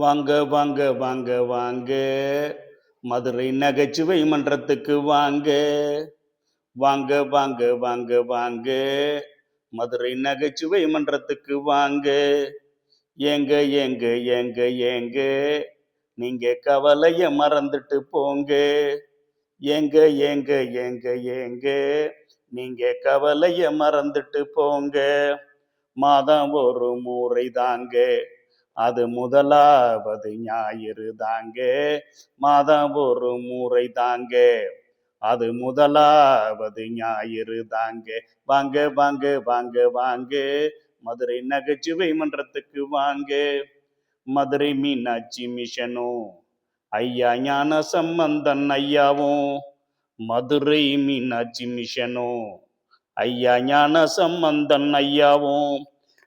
வாங்க வாங்க வாங்க வாங்க மதுரை நகைச்சுவை மன்றத்துக்கு வாங்க. வாங்க வாங்க வாங்க வாங்க மதுரை நகைச்சுவை மன்றத்துக்கு வாங்க. ஏங்க ஏங்க ஏங்க ஏங்க நீங்க கவலைய மறந்துட்டு போங்க. ஏங்க ஏங்க ஏங்க ஏங்க நீங்க கவலைய மறந்துட்டு போங்க. மாதம் ஒரு முறை தாங்க, அது முதலாவது ஞாயிறு தாங்க. மாதம் ஒரு முறை தாங்க, அது முதலாவது ஞாயிறு தாங்க. வாங்க வாங்க வாங்க வாங்க மதுரை நகைச்சுவை மன்றத்துக்கு வாங்க. மதுரை மீனாட்சி மிஷனும் ஐயா ஞான சம்பந்தன் ஐயாவும், மதுரை மீனாட்சி மிஷனும் ஐயா ஞான சம்பந்தன் ஐயாவும்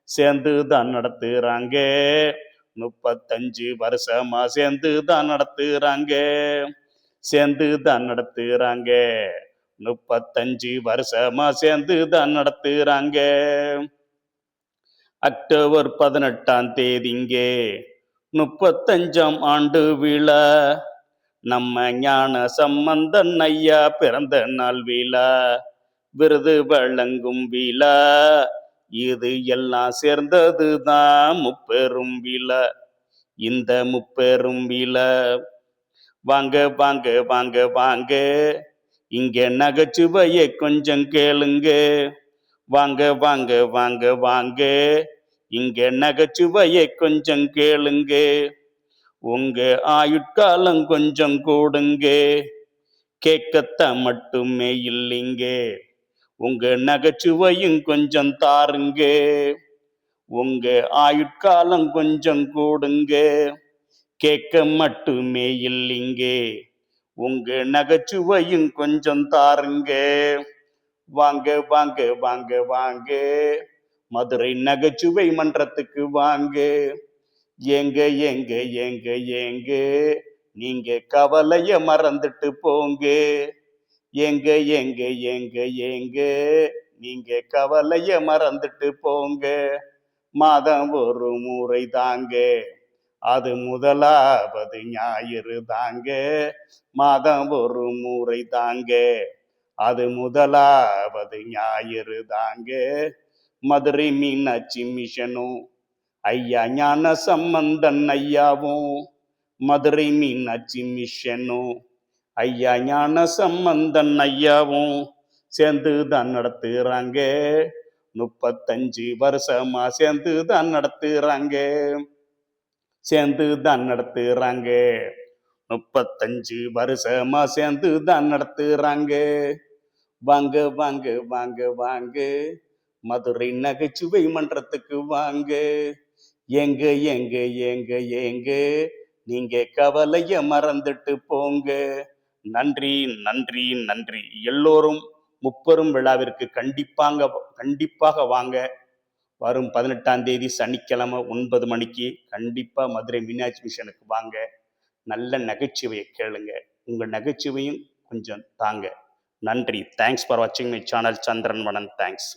சேர்ந்து தான் நடத்துறாங்க. 35 வருஷமா சேர்ந்து தான் நடத்துறாங்க. சேர்ந்து தான் நடத்துறாங்க. 35 வருஷமா சேர்ந்து தான் நடத்துறாங்க. அக்டோபர் 18ஆம் தேதிங்க 35ஆம் ஆண்டு விழா. நம்ம ஞான சம்பந்தன் ஐயா பிறந்த நாள் விழா, விருது வழங்கும் விழா. இது எல்லாம் சேர்ந்ததுதான் முப்பெரும் விழா. இந்த முப்பெரும் விழா வாங்க வாங்க வாங்க வாங்க இங்க நகைச்சுவையை கொஞ்சம் கேளுங்க. வாங்க வாங்க வாங்க வாங்க இங்க நகைச்சுவையை கொஞ்சம் கேளுங்க. உங்க ஆயுட்காலம் கொஞ்சம் கூடுங்க, கேட்கத்தான் மட்டுமே இல்லைங்க. உங்க நகைச்சுவையும் கொஞ்சம் தாருங்க. உங்க ஆயுட்காலம் கொஞ்சம் கூடுங்க, கேட்க மட்டுமே இல்லைங்க. உங்க நகைச்சுவையும் கொஞ்சம் தாருங்க. வாங்க வாங்க வாங்க வாங்க மதுரை நகைச்சுவை மன்றத்துக்கு வாங்க. ஏங்க ஏங்க ஏங்க ஏங்க நீங்க கவலைய மறந்துட்டு போங்க. ஏங்க ஏங்க ஏங்க ஏங்க நீங்க கவலைய மறந்துட்டு போங்க. மாதம் ஒரு முறை தாங்க, அது முதலாவது ஞாயிறு தாங்க. மாதம் ஒரு முறை தாங்க, அது முதலாவது ஞாயிறு தாங்க. மதுரை மீனாட்சி மிஷனும் ஐயா ஞான சம்பந்தன் ஐயாவும், மதுரை மீனாட்சி மிஷனும் ஐயா ஞான சம்பந்தன் ஐயாவும் சேர்ந்து தான் நடத்துறாங்க. 35 வருஷமா சேர்ந்து தான் நடத்துறாங்க. சேர்ந்து தான் நடத்துறாங்க. 35 வருஷமா சேர்ந்து தான் நடத்துறாங்க. வாங்க வாங்க வாங்க வாங்க மதுரை நகைச்சுவை மன்றத்துக்கு வாங்க. ஏங்க ஏங்க ஏங்க ஏங்க நீங்க கவலைய மறந்துட்டு போங்க. நன்றி நன்றி நன்றி. எல்லோரும் முப்பெரும் விழாவிற்கு கண்டிப்பாக வாங்க. வரும் 18ஆம் தேதி சனிக்கிழமை 9 மணிக்கு கண்டிப்பா மதுரை மீனாட்சி மிஷனுக்கு வாங்க. நல்ல நகைச்சுவையை கேளுங்க. உங்க நகைச்சுவையும் கொஞ்சம் தாங்க. நன்றி. தேங்க்ஸ் ஃபார் வாட்சிங் மை சேனல் சந்திரன் வனன். தேங்க்ஸ்.